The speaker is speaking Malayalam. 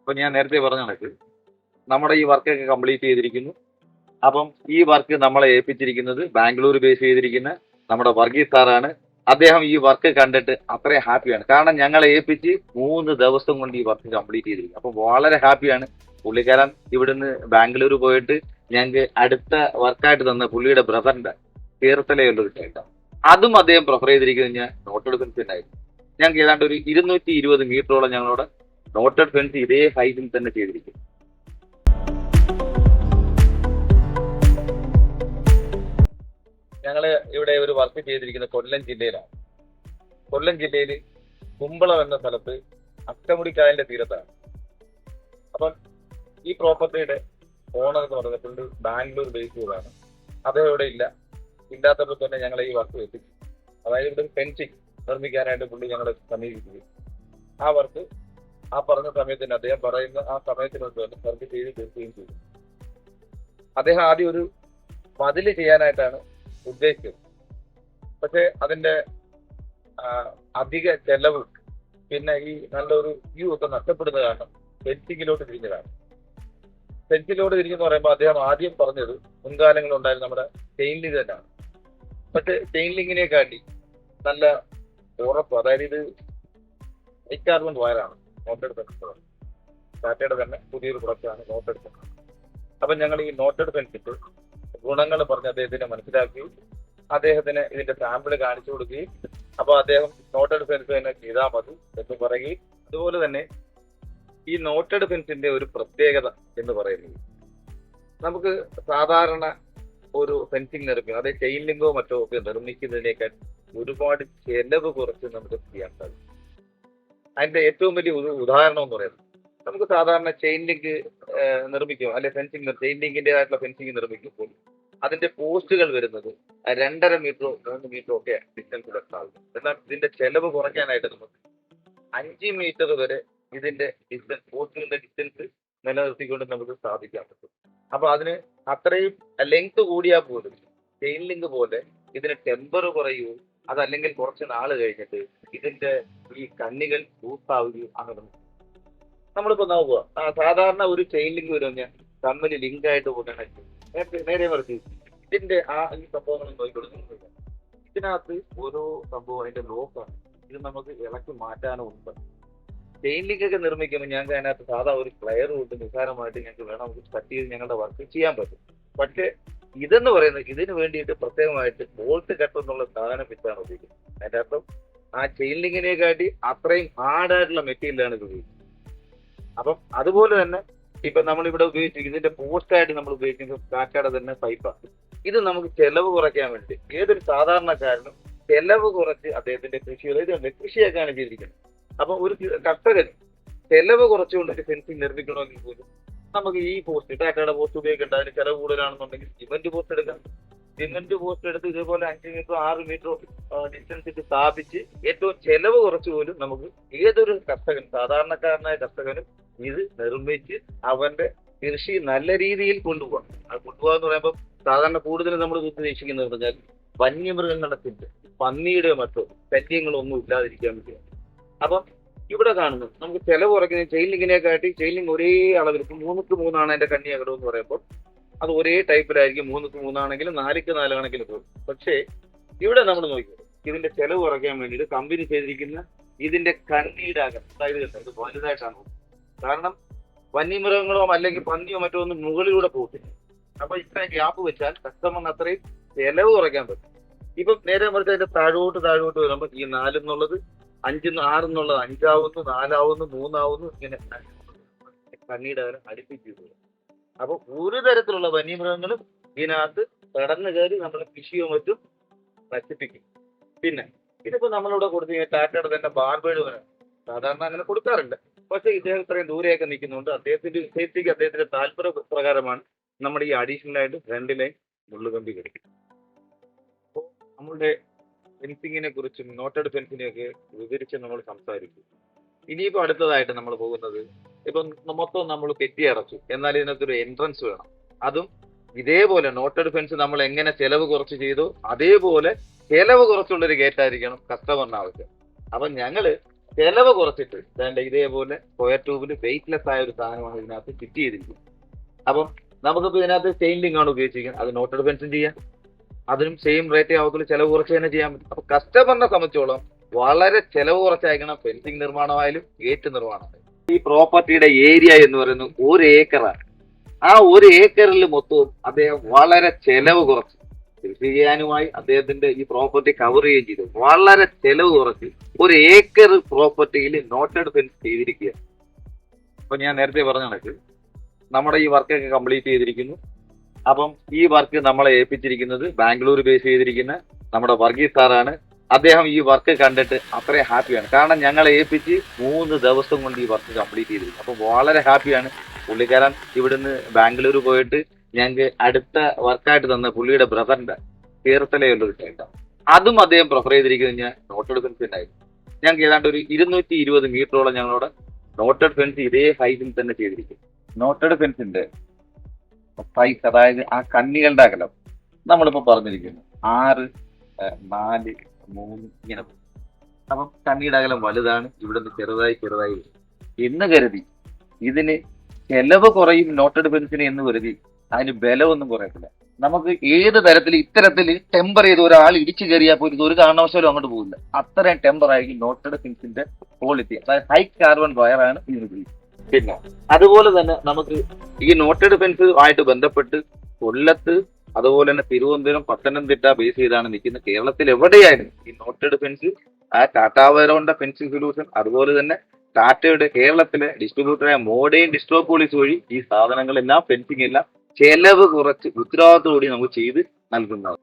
അപ്പൊ ഞാൻ നേരത്തെ പറഞ്ഞ കണക്ക് നമ്മുടെ ഈ വർക്കൊക്കെ കംപ്ലീറ്റ് ചെയ്തിരിക്കുന്നു. അപ്പം ഈ വർക്ക് നമ്മളെ ഏൽപ്പിച്ചിരിക്കുന്നത് ബാംഗ്ലൂർ ബേസ് ചെയ്തിരിക്കുന്ന നമ്മുടെ വർഗീസ് സാറാണ്. അദ്ദേഹം ഈ വർക്ക് കണ്ടിട്ട് അത്രയും ഹാപ്പിയാണ്. കാരണം ഞങ്ങളെ ഏൽപ്പിച്ച് 3 ദിവസം കൊണ്ട് ഈ വർക്ക് കംപ്ലീറ്റ് ചെയ്തിരിക്കും. അപ്പൊ വളരെ ഹാപ്പിയാണ് പുള്ളിക്കാരൻ. ഇവിടുന്ന് ബാംഗ്ലൂർ പോയിട്ട് ഞങ്ങൾക്ക് അടുത്ത വർക്കായിട്ട് തന്ന പുള്ളിയുടെ ബ്രദറിന്റെ തീർത്തലയുള്ളൊരു കേട്ടോ, അതും അദ്ദേഹം പ്രിഫർ ചെയ്തിരിക്കുന്നത് ഞാൻ നോട്ടഡ് ഫെൻസ് ആയിരുന്നു. ഞങ്ങൾക്ക് ഏതാണ്ട് ഒരു 220 മീറ്ററോളം ഞങ്ങളോട് നോട്ടഡ് ഫെൻസ് ഇതേ ഹൈറ്റിൽ തന്നെ ചെയ്തിരിക്കും. ഞങ്ങൾ ഇവിടെ ഒരു വർക്ക് ചെയ്തിരിക്കുന്ന കൊല്ലം ജില്ലയിലാണ്. കൊല്ലം ജില്ലയിൽ കുമ്പളം എന്ന സ്ഥലത്ത് അഷ്ടമുടിക്കായലിന്റെ തീരത്താണ്. അപ്പം ഈ പ്രോപ്പർട്ടിയുടെ ഓണർ എന്ന് പറയുന്നത് പുള്ളി ബാംഗ്ലൂർ ബേസ് ചെയ്താണ്. അദ്ദേഹം ഇവിടെ ഇല്ലാത്തപ്പോൾ തന്നെ ഞങ്ങൾ ഈ വർക്ക് എത്തിച്ചു. അതായത് ഇവിടെ ഫെൻസിങ് നിർമ്മിക്കാനായിട്ട് പുള്ളി ഞങ്ങളെ സമീപിക്കുകയും ആ വർക്ക് ആ പറഞ്ഞ സമയത്തിന് അദ്ദേഹം പറയുന്ന ആ സമയത്തിനൊക്കെ തന്നെ വർക്ക് ചെയ്ത് തീർക്കുകയും ചെയ്തു. അദ്ദേഹം ആദ്യം ഒരു മതില് ചെയ്യാനായിട്ടാണ് ഉദ്ദേശിച്ചത്. പക്ഷെ അതിന്റെ അധിക ചെലവ് പിന്നെ ഈ നല്ലൊരു വ്യൂ ഒക്കെ നഷ്ടപ്പെടുന്ന കാരണം ഫെൻസിങ്ങിലോട്ട് തിരിഞ്ഞതാണ്. ഫെൻസിലോട്ട് തിരിഞ്ഞെന്ന് പറയുമ്പോൾ അദ്ദേഹം ആദ്യം പറഞ്ഞത് മുൻകാലങ്ങളുണ്ടായിരുന്ന നമ്മുടെ ചെയിൻ ലിങ്ക് തന്നെയാണ്. പക്ഷെ ചെയിൻ ലിങ്കിനെ കാട്ടി നല്ല ഉറപ്പ്, അതായത് ഇത് കാർബൺ വയറാണ് നോട്ടഡ് ഫെൻസ്. ടാറ്റയുടെ തന്നെ പുതിയൊരു പ്രൊഡക്റ്റാണ് നോട്ടഡ് ഫെൻസ്. അപ്പം ഞങ്ങൾ ഈ നോട്ടഡ് ഫെൻസിന്റെ ഗുണങ്ങൾ പറഞ്ഞ് അദ്ദേഹത്തിനെ മനസ്സിലാക്കി അദ്ദേഹത്തിന് ഇതിന്റെ സാമ്പിൾ കാണിച്ചു കൊടുക്കുകയും അപ്പോൾ അദ്ദേഹം നോട്ടഡ് ഫെൻസ് തന്നെ ചെയ്താൽ മതി എന്ന് പറയുകയും, അതുപോലെ തന്നെ ഈ നോട്ടഡ് ഫെൻസിന്റെ ഒരു പ്രത്യേകത എന്ന് പറയുന്നത് നമുക്ക് സാധാരണ ഒരു ഫെൻസിങ് നിർമ്മിക്കും, അതായത് ചെയിൻ ലിങ്കോ മറ്റോ ഒക്കെ നിർമ്മിക്കുന്നതിനേക്കാൾ ഒരുപാട് ചെലവ് കുറച്ച് നമുക്ക് ചെയ്യാൻ സാധിക്കും. അതിന്റെ ഏറ്റവും വലിയ ഒരു ഉദാഹരണം എന്ന് പറയുന്നത് നമുക്ക് സാധാരണ ചെയിൻ ലിങ്ക് നിർമ്മിക്കും, അല്ലെ ഫെൻസിങ് ചെയിൻ ലിങ്കിൻ്റെതായിട്ടുള്ള ഫെൻസിങ് നിർമ്മിക്കുമ്പോൾ അതിന്റെ പോസ്റ്റുകൾ വരുന്നത് 2.5 മീറ്ററോ 3 മീറ്ററോ ഒക്കെ ഡിസ്റ്റൻസിൽ സാധിക്കും. എന്നാൽ ഇതിന്റെ ചെലവ് കുറയ്ക്കാനായിട്ട് നമുക്ക് 5 മീറ്റർ വരെ ഇതിന്റെ ഡിസ്റ്റൻസ്, പോസ്റ്റുകളുടെ ഡിസ്റ്റൻസ് നിലനിർത്തിക്കൊണ്ട് നമുക്ക് സാധിക്കാൻ പറ്റും. അപ്പൊ അതിന് അത്രയും ലെങ്ത് കൂടിയാൽ പോലും ചെയിൻ ലിങ്ക് പോലെ ഇതിന് ടെമ്പർ കുറയുകയോ അതല്ലെങ്കിൽ കുറച്ച് നാള് കഴിഞ്ഞിട്ട് ഇതിന്റെ ഈ കണ്ണികൾ ലൂസാവുകയോ അങ്ങനെ നമ്മളിപ്പോ നോക്കുക. സാധാരണ ഒരു ചെയിൻ ലിങ്ക് വരുന്ന തമ്മിൽ ലിങ്ക് ആയിട്ട് പോകാനായിട്ട് നേരെ മറിച്ച് ഇതിന്റെ ഈ സംഭവങ്ങൾ നോക്കിക്കൊടുക്കുന്നില്ല. ഇതിനകത്ത് ഓരോ സംഭവം അതിന്റെ ലോക്കാണ്. ഇത് നമുക്ക് ഇളക്കി മാറ്റാനും ഉണ്ട്. ചെയിൻ ലിങ്ക് ഒക്കെ നിർമ്മിക്കുമ്പോൾ ഞങ്ങൾക്ക് അതിനകത്ത് സാധാ ഒരു പ്ലെയർ കൊണ്ട് നിസ്സാരമായിട്ട് ഞങ്ങൾക്ക് വേണം നമുക്ക് കട്ട് ചെയ്ത് ഞങ്ങളുടെ വർക്ക് ചെയ്യാൻ പറ്റും. പക്ഷേ ഇതെന്ന് പറയുന്നത് ഇതിന് വേണ്ടിയിട്ട് പ്രത്യേകമായിട്ട് ബോൾട്ട് കട്ട് എന്നുള്ള സാധനം വെച്ചാണ് ഉപയോഗിക്കുന്നത്. അതിന്റെ അർത്ഥം ആ ചെയിൻ ലിങ്കിനെ കാട്ടി അത്രയും ഹാർഡായിട്ടുള്ള മെറ്റീരിയലാണ് ഇത് ഉപയോഗിക്കുന്നത്. അപ്പം അതുപോലെ തന്നെ ഇപ്പൊ നമ്മളിവിടെ ഉപയോഗിച്ചിരിക്കുന്നത് ഇതിന്റെ പോസ്റ്റായിട്ട് നമ്മൾ ഉപയോഗിക്കുന്നത് കാക്കയുടെ തന്നെ പൈപ്പാണ്. ഇത് നമുക്ക് ചെലവ് കുറയ്ക്കാൻ വേണ്ടി ഏതൊരു സാധാരണക്കാരനും ചെലവ് കുറച്ച് അദ്ദേഹത്തിന്റെ കൃഷിയൊക്കെയാണ് ചെയ്തിരിക്കുന്നത്. അപ്പൊ ഒരു കർഷകൻ ചെലവ് കുറച്ചുകൊണ്ട് ഒരു ഫെൻസിങ് നിർമ്മിക്കണമെങ്കിൽ പോലും നമുക്ക് ഈ പോസ്റ്റ് ടാറ്റയുടെ പോസ്റ്റ് ഉപയോഗിക്കേണ്ട, അതിന് ചെലവ് കൂടുതലാണെന്നുണ്ടെങ്കിൽ സിമന്റ് പോസ്റ്റ് എടുക്കാം. സിമന്റ് പോസ്റ്റ് എടുത്ത് ഇതേപോലെ 5 മീറ്ററോ 6 മീറ്ററോ ഡിസ്റ്റൻസിൽ സ്ഥാപിച്ച് ഏറ്റവും ചെലവ് കുറച്ച് പോലും നമുക്ക് ഏതൊരു കർഷകൻ, സാധാരണക്കാരനായ കർഷകനും ഇത് നിർമ്മിച്ച് അവന്റെ കൃഷി നല്ല രീതിയിൽ കൊണ്ടുപോകാം. അത് കൊണ്ടുപോകാന്ന് പറയുമ്പോൾ സാധാരണ കൂടുതലും നമ്മൾ ഉദ്ദേശിക്കുന്നത് പറഞ്ഞാൽ വന്യമൃഗങ്ങളുടെ പന്നിയുടെ മറ്റോ ശല്യങ്ങളൊന്നും ഇല്ലാതിരിക്കാൻ വേണ്ടിയാണ്. അപ്പം ഇവിടെ കാണുന്നത് നമുക്ക് ചെലവ് കുറയ്ക്കുന്ന ചെയിൻ ലിങ്കിനെ കാട്ടി ചെയിൻ ലിങ്ക് ഒരേ അളവിൽ, ഇപ്പം 3:3 എന്റെ കണ്ണി അകടം എന്ന് പറയുമ്പോൾ അത് ഒരേ ടൈപ്പിലായിരിക്കും. 3:3 ആണെങ്കിലും 4:4 ആണെങ്കിലും പോകും. പക്ഷേ ഇവിടെ നമ്മൾ നോക്കിയത് ഇതിന്റെ ചെലവ് കുറയ്ക്കാൻ വേണ്ടിയിട്ട് കമ്പനി ചെയ്തിരിക്കുന്ന ഇതിന്റെ കണ്ണിയുടെ അകം, അതായത് ഇത് വലുതായിട്ടാണ്. കാരണം വന്യമൃഗങ്ങളോ അല്ലെങ്കിൽ പന്നിയോ മറ്റോ ഒന്നും മുകളിലൂടെ പോകത്തില്ല. അപ്പൊ ഇത്രയും ഗ്യാപ്പ് വെച്ചാൽ കസ്റ്റമറിന് അത്രയും ചെലവ് കുറയ്ക്കാൻ പറ്റും. ഇപ്പം നേരെ മറിച്ച് അതിന്റെ താഴോട്ട് വരുമ്പോൾ ഈ 4 എന്നുള്ളത് 5, 6 എന്നുള്ളത് 5 ആവുന്നു, 4 ആവുന്നു, 3 ആവുന്നു, ഇങ്ങനെ കണ്ണിയുടെ അകലം അടുപ്പിച്ചു. അപ്പൊ ഒരു തരത്തിലുള്ള വന്യമൃഗങ്ങളും ഇതിനകത്ത് കടന്നു കയറി നമ്മുടെ കൃഷിയോ മറ്റും നശിപ്പിക്കും. പിന്നെ ഇതിപ്പോ നമ്മളിവിടെ കൊടുത്തിരിക്കുന്ന ടാറ്റയുടെ തന്നെ ബാർബേഡ് വരാം. സാധാരണ അങ്ങനെ കൊടുക്കാറില്ല. പക്ഷെ ഇദ്ദേഹം ഇത്രയും ദൂരെയൊക്കെ നിൽക്കുന്നുണ്ട്. അദ്ദേഹത്തിന്റെ സേഫ്റ്റിക്ക് അദ്ദേഹത്തിന്റെ താല്പര്യ പ്രകാരമാണ് നമ്മുടെ ഈ അഡീഷണൽ ആയിട്ട് 2 ലൈൻ മുള്ളുകമ്പി കിടക്കും. അപ്പോൾ നമ്മളുടെ ഫെൻസിങ്ങിനെ കുറിച്ചും നോട്ടഡ് ഫെൻസിനെയൊക്കെ വിവരിച്ച് നമ്മൾ സംസാരിക്കും. ഇനിയിപ്പോ അടുത്തതായിട്ട് നമ്മൾ പോകുന്നത്, ഇപ്പം മൊത്തം നമ്മൾ കെട്ടി അടച്ചു, എന്നാൽ ഇതിനകത്തൊരു എൻട്രൻസ് വേണം. അതും ഇതേപോലെ നോട്ടഡ് ഫെൻസ് നമ്മൾ എങ്ങനെ ചെലവ് കുറച്ച് ചെയ്തോ അതേപോലെ ചെലവ് കുറച്ചുള്ളൊരു ഗേറ്റ് ആയിരിക്കണം കസ്റ്റമറിന് ആവശ്യം. അപ്പം ഞങ്ങള് ചെലവ് കുറച്ചിട്ട് വേണ്ട ഇതേപോലെ സ്ക്വയർ ട്യൂബിൽ വെയിറ്റ്ലെസ് ആയ ഒരു സാധനമാണ് ഇതിനകത്ത് ഫിറ്റ് ചെയ്തിരിക്കുന്നത്. അപ്പം നമുക്കിപ്പോൾ ഇതിനകത്ത് ചെയിൻ ആണ് ഉപയോഗിച്ചിരിക്കുന്നത്, അത് നോട്ടഡ് ഫെൻസും ചെയ്യാം, അതിനും സെയിം റേറ്റേ ആവത്തുള്ളൂ, ചെലവ് കുറച്ച് തന്നെ ചെയ്യാൻ പറ്റും. അപ്പൊ കസ്റ്റമറിനെ സംബന്ധിച്ചോളം വളരെ ചെലവ് കുറച്ചായിരിക്കണം ഫെൻസിങ് നിർമ്മാണമായാലും ഗേറ്റ് നിർമ്മാണമായാലും. ഈ പ്രോപ്പർട്ടിയുടെ ഏരിയ എന്ന് പറയുന്നത് 1 ഏക്കറാണ്. ആ 1 ഏക്കറിൽ മൊത്തവും അദ്ദേഹം വളരെ ചെലവ് കുറച്ച് കൃഷി ചെയ്യാനുമായി അദ്ദേഹത്തിന്റെ ഈ പ്രോപ്പർട്ടി കവർ ചെയ്യുകയും ചെയ്തു. വളരെ ചെലവ് കുറച്ച് 1 ഏക്കർ പ്രോപ്പർട്ടിയിൽ നോട്ടഡ് ഫെൻസ് ചെയ്തിരിക്കുക. അപ്പൊ ഞാൻ നേരത്തെ പറഞ്ഞ കണക്ക് നമ്മുടെ ഈ വർക്കൊക്കെ കംപ്ലീറ്റ് ചെയ്തിരിക്കുന്നു. അപ്പം ഈ വർക്ക് നമ്മളെ ഏൽപ്പിച്ചിരിക്കുന്നത് ബാംഗ്ലൂർ ബേസ് ചെയ്തിരിക്കുന്ന നമ്മുടെ വർഗീസ് സാറാണ്. അദ്ദേഹം ഈ വർക്ക് കണ്ടിട്ട് അത്രയും ഹാപ്പിയാണ്. കാരണം ഞങ്ങളെ ഏൽപ്പിച്ച് 3 ദിവസം കൊണ്ട് ഈ വർക്ക് കംപ്ലീറ്റ് ചെയ്തിരിക്കും. അപ്പം വളരെ ഹാപ്പിയാണ് പുള്ളിക്കാരൻ. ഇവിടുന്ന് ബാംഗ്ലൂർ പോയിട്ട് ഞങ്ങൾക്ക് അടുത്ത വർക്കായിട്ട് തന്ന പുള്ളിയുടെ ബ്രദറിന്റെ കേരളത്തിലെയുള്ളൊരു സൈറ്റാണ്. അതും അദ്ദേഹം പ്രിഫർ ചെയ്തിരിക്കുന്നത് ഞാൻ നോട്ടഡ് ഫെൻസ് ഉണ്ടായിരുന്നു. ഞങ്ങൾക്ക് ഏതാണ്ട് ഒരു 220 മീറ്ററോളം ഞങ്ങളോട് നോട്ടഡ് ഫെൻസ് ഇതേ ഹൈറ്റിൽ തന്നെ ചെയ്തിരിക്കും. നോട്ടഡ് ഫെൻസിന്റെ സൈസ്, അതായത് ആ കണ്ണികളുടെ അകലം നമ്മളിപ്പോ പറഞ്ഞിരിക്കുന്നു 6, 4, 3 ഇങ്ങനെ. അപ്പം കണ്ണിയുടെ അകലം വലുതാണ്, ഇവിടുന്ന് ചെറുതായി എന്ന് കരുതി ഇതിന് ചെലവ് കുറയും നോട്ടഡ് ഫെൻസിന് എന്ന് കരുതി അതിന് ബലമൊന്നും കുറയത്തില്ല. നമുക്ക് ഏത് തരത്തിൽ ഇത്തരത്തിൽ ടെമ്പർ ചെയ്ത് ഒരാൾ ഇടിച്ചു കയറിയാൽ പോലും ഇത് ഒരു കാരണവശാലും അങ്ങോട്ട് പോകില്ല. അത്രയും ടെമ്പർ ആയിരിക്കും നോട്ടഡ് ഫെൻസിന്റെ ക്വാളിറ്റി. അതായത് ഹൈ കാർബൺ വയറാണ് ഇതിന് ഉപയോഗിക്കുന്നത്. പിന്നെ അതുപോലെ തന്നെ നമുക്ക് ഈ നോട്ടഡ് ഫെൻസ് ആയിട്ട് ബന്ധപ്പെട്ട് കൊല്ലത്ത്, അതുപോലെ തന്നെ തിരുവനന്തപുരം, പത്തനംതിട്ട ബേസ് ചെയ്താണ് നിൽക്കുന്നത്. കേരളത്തിൽ എവിടെയായിരുന്നു ഈ നോട്ടഡ് ഫെൻസ്, ആ ടാറ്റാ വയറോന്റെ ഫെൻസിങ് സൊല്യൂഷൻ, അതുപോലെ തന്നെ ടാറ്റയുടെ കേരളത്തിലെ ഡിസ്ട്രിബ്യൂട്ടറായ മോഡേൺ ഡിസ്ട്രോപോളിസ് വഴി ഈ സാധനങ്ങളെല്ലാം ഫെൻസിങ് എല്ലാം ചെലവ് കുറച്ച് ഉത്തരവാദിത്തോടുകൂടി നമുക്ക് ചെയ്ത് നൽകുന്നതാണ്.